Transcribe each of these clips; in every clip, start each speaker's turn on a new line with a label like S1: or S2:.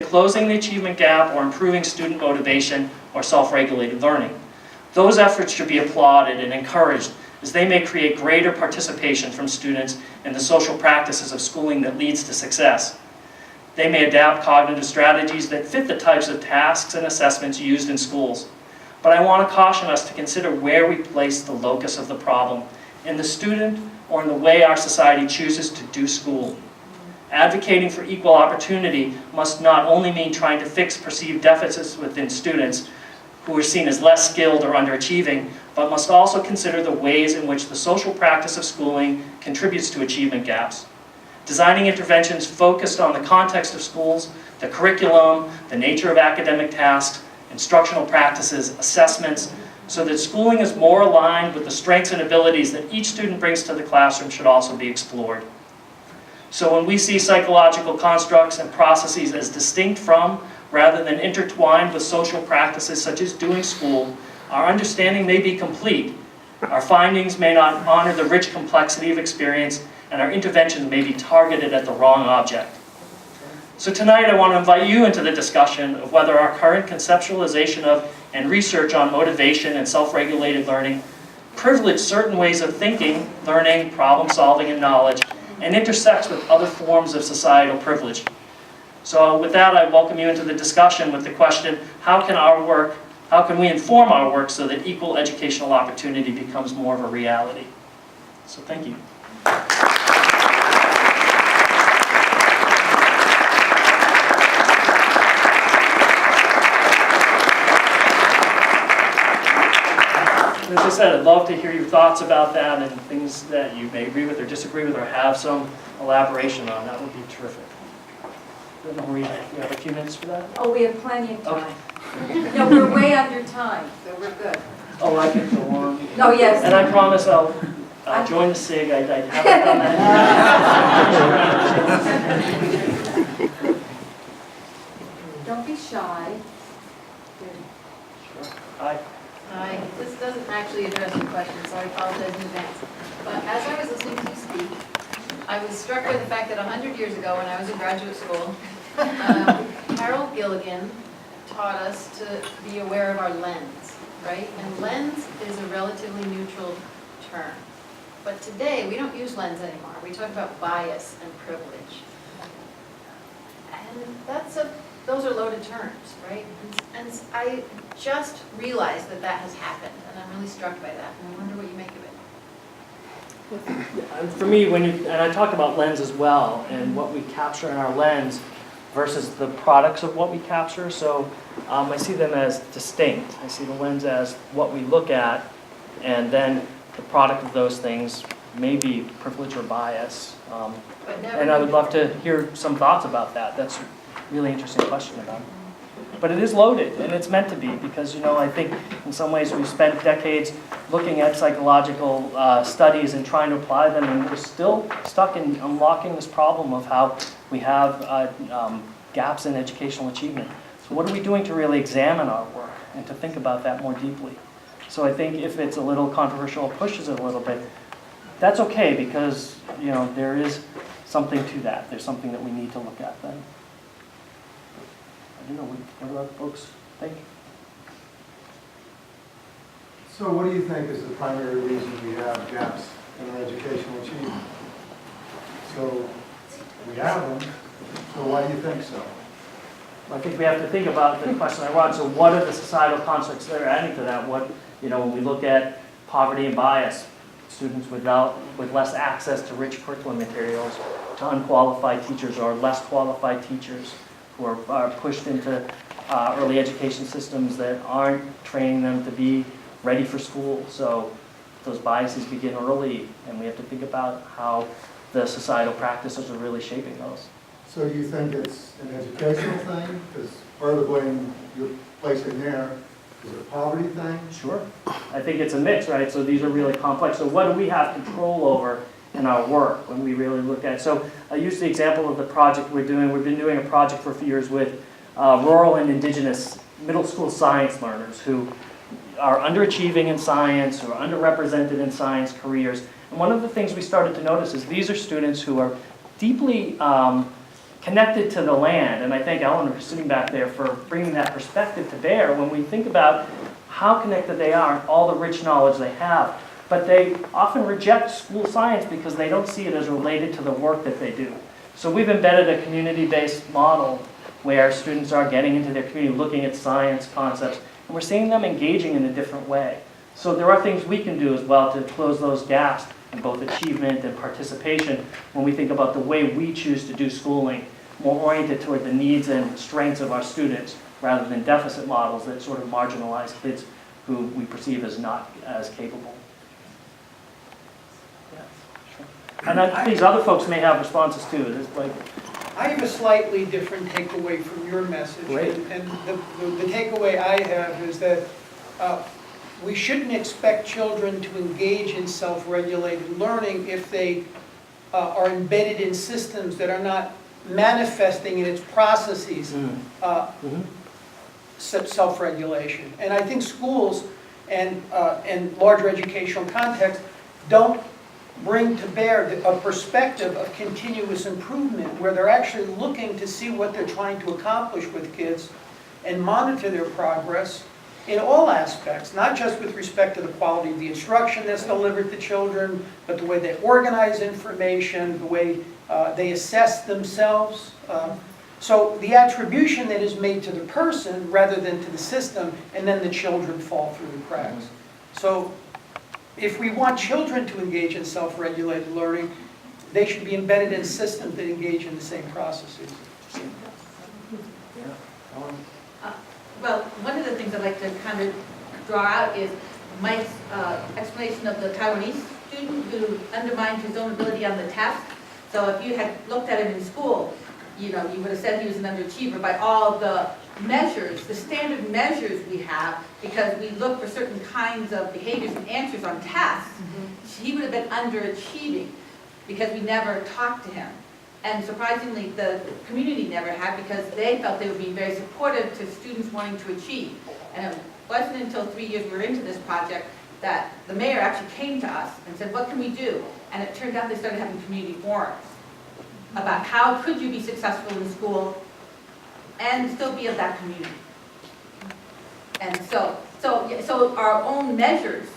S1: closing the achievement gap or improving student motivation or self-regulated learning. Those efforts should be applauded and encouraged as they may create greater participation from students in the social practices of schooling that leads to success. They may adapt cognitive strategies that fit the types of tasks and assessments used in schools. But I want to caution us to consider where we place the locus of the problem, in the student or in the way our society chooses to do school. Advocating for equal opportunity must not only mean trying to fix perceived deficits within students who are seen as less skilled or underachieving, but must also consider the ways in which the social practice of schooling contributes to achievement gaps. Designing interventions focused on the context of schools, the curriculum, the nature of academic tasks, instructional practices, assessments, so that schooling is more aligned with the strengths and abilities that each student brings to the classroom should also be explored. So when we see psychological constructs and processes as distinct from, rather than intertwined with social practices such as doing school, our understanding may be complete. Our findings may not honor the rich complexity of experience, and our interventions may be targeted at the wrong object. So tonight I want to invite you into the discussion of whether our current conceptualization of and research on motivation and self-regulated learning privilege certain ways of thinking, learning, problem solving, and knowledge, and intersects with other forms of societal privilege. So with that, I welcome you into the discussion with the question, how can we inform our work so that equal educational opportunity becomes more of a reality? So thank you. As I said, I'd love to hear your thoughts about that and things that you may agree with or disagree with or have some elaboration on. That would be terrific. Maria, you have a few minutes for that?
S2: Oh, we have plenty of time.
S1: Okay.
S2: No, we're way under time, so we're good.
S1: Oh, I can go on.
S2: Oh, yes.
S1: And I promise I'll join the SIG. I haven't done that.
S2: Don't be shy.
S1: Sure. Hi.
S3: Hi, this doesn't actually address your question, so I apologize in advance. But as I was listening to you speak, I was struck by the fact that 100 years ago when I was in graduate school, Harold Gilligan taught us to be aware of our lens, right? And lens is a relatively neutral term. But today, we don't use lens anymore. We talk about bias and privilege. And those are loaded terms, right? And I just realized that that has happened, and I'm really struck by that, and I wonder what you make of it.
S1: For me, and I talked about lens as well, and what we capture in our lens versus the products of what we capture. So I see them as distinct. I see the lens as what we look at, and then the product of those things may be privilege or bias. And I would love to hear some thoughts about that. That's a really interesting question about it. But it is loaded, and it's meant to be, because I think in some ways we've spent decades looking at psychological studies and trying to apply them, and we're still stuck in unlocking this problem of how we have gaps in educational achievement. So what are we doing to really examine our work and to think about that more deeply? So I think if it's a little controversial, pushes it a little bit, that's okay, because there is something to that. There's something that we need to look at then. What do other folks think?
S4: So what do you think is the primary reason we have gaps in our educational achievement? So we have them, so why do you think so?
S1: I think we have to think about the question I want. So what are the societal constructs that are adding to that? When we look at poverty and bias, students with less access to rich curriculum materials, to unqualified teachers or less qualified teachers, who are pushed into early education systems that aren't training them to be ready for school. So those biases begin early, and we have to think about how the societal practices are really shaping those.
S4: So you think it's an educational thing? Because part of the blame you're placing there is it a poverty thing?
S1: Sure. I think it's a mix, right? So these are really complex. So what do we have control over in our work when we really look at it? So I use the example of the project we're doing. We've been doing a project for a few years with rural and indigenous middle school science learners who are underachieving in science, who are underrepresented in science careers. And one of the things we started to notice is these are students who are deeply connected to the land, and I thank Eleanor sitting back there for bringing that perspective to bear when we think about how connected they are and all the rich knowledge they have. But they often reject school science because they don't see it as related to the work that they do. So we've embedded a community-based model where students are getting into their community, looking at science concepts, and we're seeing them engaging in a different way. So there are things we can do as well to close those gaps in both achievement and participation when we think about the way we choose to do schooling, more oriented toward the needs and strengths of our students rather than deficit models that sort of marginalize kids who we perceive as not as capable. Yeah, sure. And these other folks may have responses too. It's like,
S5: I have a slightly different takeaway from your message.
S1: Great.
S5: And the takeaway I have is that we shouldn't expect children to engage in self-regulated learning if they are embedded in systems that are not manifesting in its processes self-regulation. And I think schools and larger educational contexts don't bring to bear a perspective of continuous improvement where they're actually looking to see what they're trying to accomplish with kids and monitor their progress in all aspects, not just with respect to the quality of the instruction that's delivered to children, but the way they organize information, the way they assess themselves. So the attribution that is made to the person rather than to the system, and then the children fall through the cracks. So if we want children to engage in self-regulated learning, they should be embedded in systems that engage in the same processes.
S3: Well, one of the things I'd like to kind of draw out is Mike's explanation of the Taiwanese student who undermined his own ability on the test. So if you had looked at him in school, you know, you would have said he was an underachiever by all the measures, the standard measures we have, because we look for certain kinds of behaviors and answers on tests. He would have been underachieving because we never talked to him. And surprisingly, the community never had, because they felt they were being very supportive to students wanting to achieve. And it wasn't until 3 years we were into this project that the mayor actually came to us and said, what can we do? And it turned out they started having community forums about how could you be successful in school and still be of that community. And so our own measures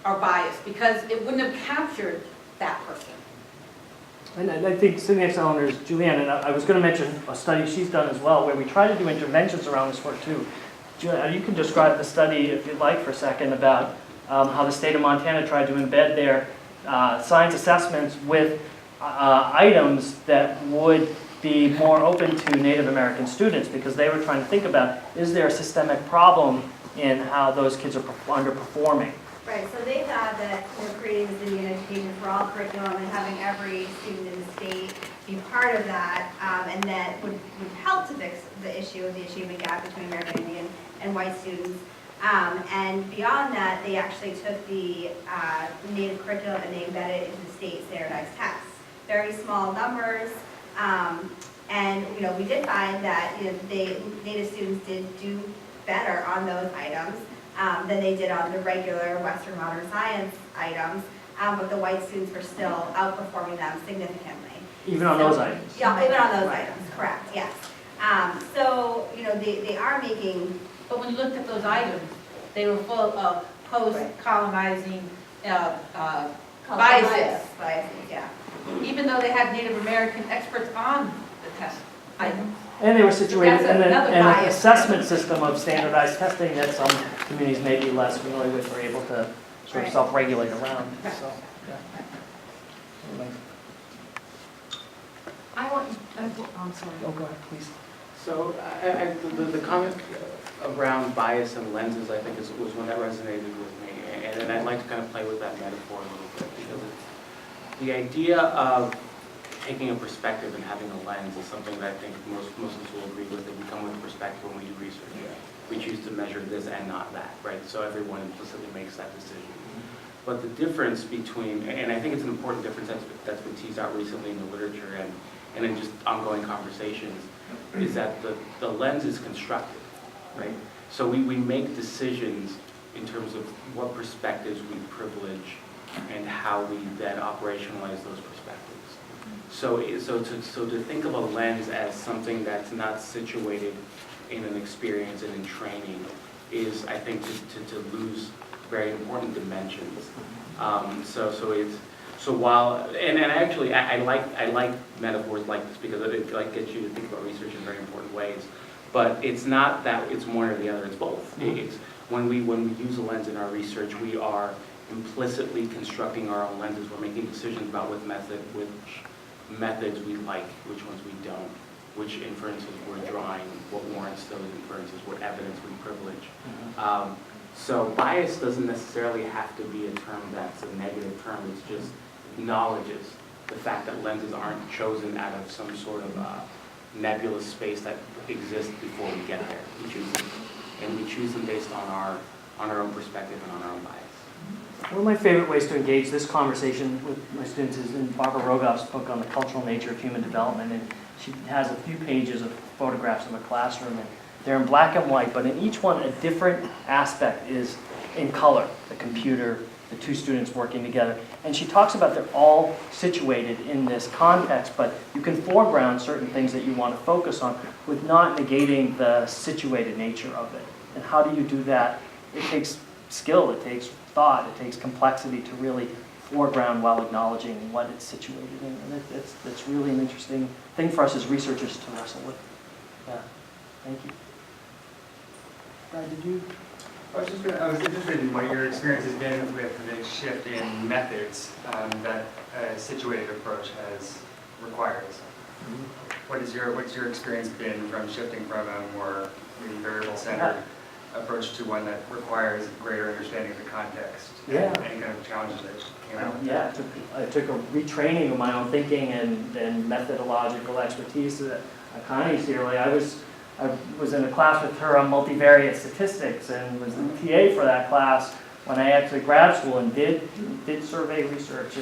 S3: are biased because it wouldn't have captured that person.
S1: and I think sitting next to Eleanor is Julianne, and I was going to mention a study she's done as well where we try to do interventions around this work too. Julianne, you can describe the study if you'd like for a second about how the state of Montana tried to embed their science assessments with items that would be more open to Native American students, because they were trying to think about, is there a systemic problem in how those kids are underperforming?
S6: Right, so they thought that creating the City and Education for All curriculum and having every student in the state be part of that, and that would help to fix the issue of the achievement gap between American Indian and white students. And beyond that, they actually took the Native curriculum and they embedded it into the state standardized tests. Very small numbers, and we did find that Native students did do better on those items than they did on the regular Western modern science items, but the white students were still outperforming them significantly.
S1: Even on those items?
S6: Yeah, even on those items, correct, yes. So, they are making...
S3: But when you looked at those items, they were full of post-colonizing biases.
S6: Biases, yeah.
S3: Even though they had Native American experts on the test items.
S1: And they were situated
S3: That's
S1: in
S3: another
S1: an
S3: bias.
S1: assessment system of standardized testing that some communities may be less familiar with or able to sort of
S6: Right.
S1: self-regulate around.
S3: Right.
S1: So, yeah. Anyway.
S3: I'm sorry.
S1: Oh, go ahead, please.
S7: So the comment around bias and lenses, I think, was one that resonated with me. And I'd like to kind of play with that metaphor a little bit, because it's the idea of taking a perspective and having a lens is something that I think most of us will agree with, that we come with a perspective when we do research. We choose to measure this and not that, right? So everyone implicitly makes that decision. But the difference between, and I think it's an important difference that's been teased out recently in the literature and in just ongoing conversations, is that the lens is constructive, right? So we make decisions in terms of what perspectives we privilege and how we then operationalize those perspectives. So to think of a lens as something that's not situated in an experience and in training is, I think, to lose very important dimensions. So while, and actually, I like metaphors like this because it like gets you to think about research in very important ways. But it's not that it's one or the other, it's both. It's when we use a lens in our research, we are implicitly constructing our own lenses. We're making decisions about which methods we like, which ones we don't, which inferences we're drawing, what warrants those inferences, what evidence we privilege. So bias doesn't necessarily have to be a term that's a negative term. It's just acknowledges the fact that lenses aren't chosen out of some sort of nebulous space that exists before we get there. We choose them, and we choose them based on our own perspective and on our own bias.
S1: One of my favorite ways to engage this conversation with my students is in Vacarogoff's book on the cultural nature of human development, and she has a few pages of photographs of a classroom, and they're in black and white, but in each one a different aspect is in color, the computer, the two students working together. And she talks about they're all situated in this context, but you can foreground certain things that you want to focus on with not negating the situated nature of it. And how do you do that? It takes skill, it takes thought, it takes complexity to really foreground while acknowledging what it's situated in. And it's really an interesting thing for us as researchers to wrestle with. Yeah, thank you. Brad, did you?
S8: I was interested in what your experience has been with the shift in methods that a situated approach requires. What's your experience been from shifting from a more maybe variable-centered approach to one that requires greater understanding of the context?
S1: Yeah.
S8: And any kind of challenges that came out with
S1: Yeah, I took a retraining of my own thinking and methodological expertise at Connie's here. Like I was in a class with her on multivariate statistics and was the TA for that class when I entered grad school and did survey research.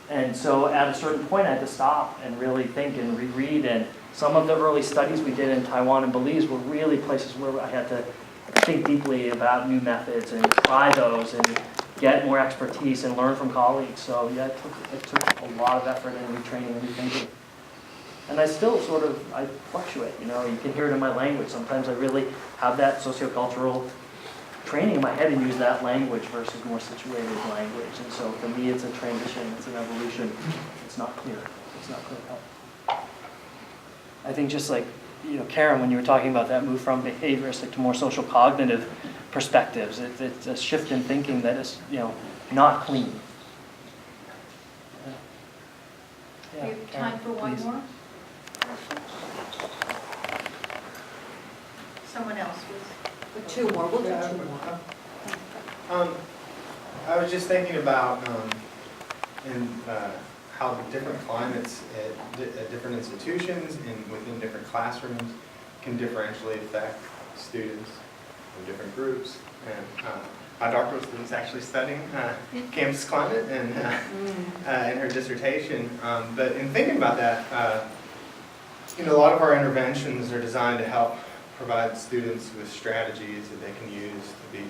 S1: And so at a certain point I had to stop and really think and reread. And some of the early studies we did in Taiwan and Belize were really places where I had to think deeply about new methods and try those and get more expertise and learn from colleagues. So yeah, it took a lot of effort in retraining and rethinking. And I still I fluctuate, you can hear it in my language. Sometimes I really have that sociocultural training in my head and use that language versus more situated language. And so for me, it's a transition, it's an evolution. It's not clear. It's not clear cut. I think just like, Karen, when you were talking about that move from behavioristic to more social cognitive perspectives, it's a shift in thinking that is, not clean.
S3: We have time for one more? Someone else was.
S2: Two more, we'll do two more.
S9: I was just thinking about how the different climates at different institutions and within different classrooms can differentially affect students from different groups. And my doctoral student's actually studying campus climate and in her dissertation. But in thinking about that, a lot of our interventions are designed to help provide students with strategies that they can use to be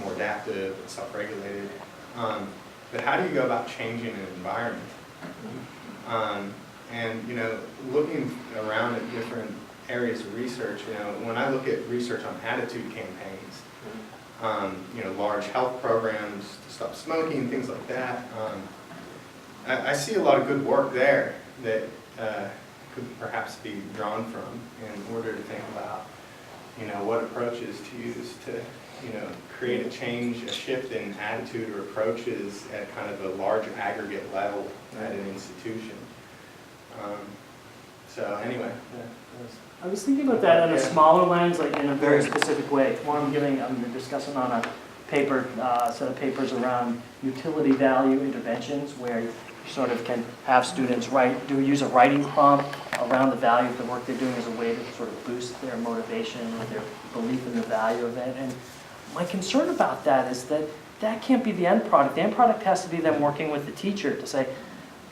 S9: more adaptive and self-regulated. But how do you go about changing an environment? And looking around at different areas of research, when I look at research on attitude campaigns, large health programs to stop smoking, things like that, I see a lot of good work there that could perhaps be drawn from in order to think about, what approaches to use to, create a change, a shift in attitude or approaches at kind of a large aggregate level at an institution. So anyway,
S1: I was thinking about that in a smaller lens, like in a very specific way. One I'm discussing on a paper, set of papers around utility value interventions, where you sort of can have students use a writing prompt around the value of the work they're doing as a way to sort of boost their motivation or their belief in the value of it. And my concern about that is that can't be the end product. The end product has to be them working with the teacher to say,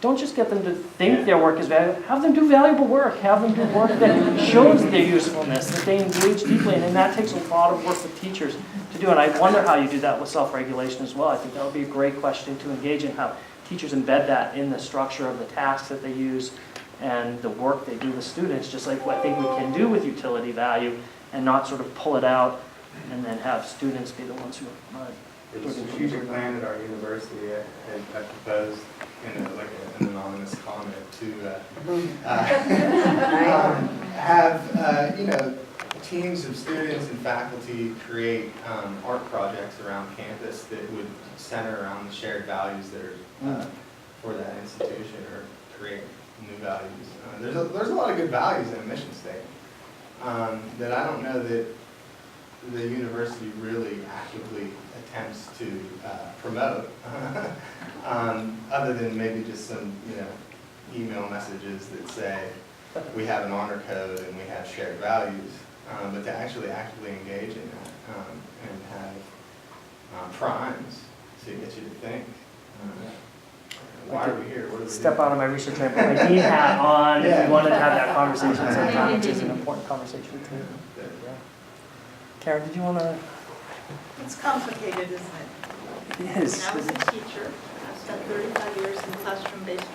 S1: don't just get them to think their work is valuable, have them do valuable work, have them do work that shows their usefulness, that they engage deeply in, and that takes a lot of work with teachers to do. And I wonder how you do that with self-regulation as well. I think that would be a great question to engage in, how teachers embed that in the structure of the tasks that they use and the work they do with students, just like what I think we can do with utility value, and not sort of pull it out and then have students be the ones who are
S9: For the strategic plan at our university, I proposed, like an anonymous comment to have, teams of students and faculty create art projects around campus that would center around the shared values that are for that institution, or create new values. There's a lot of good values in a mission statement that I don't know that the university really actively attempts to promote, other than maybe just some, email messages that say we have an honor code and we have shared values, but to actually actively engage in that and have primes to get you to think. Why are we here? What are we
S1: step
S9: doing?
S1: out of my research and put my dean hat on if
S9: Yeah.
S1: we wanted to have that conversation sometime, which is an important conversation too. Yeah. Karen, did you want to?
S10: It's complicated, isn't it?
S1: Yes.
S10: I was a teacher. I spent 35 years in classroom-based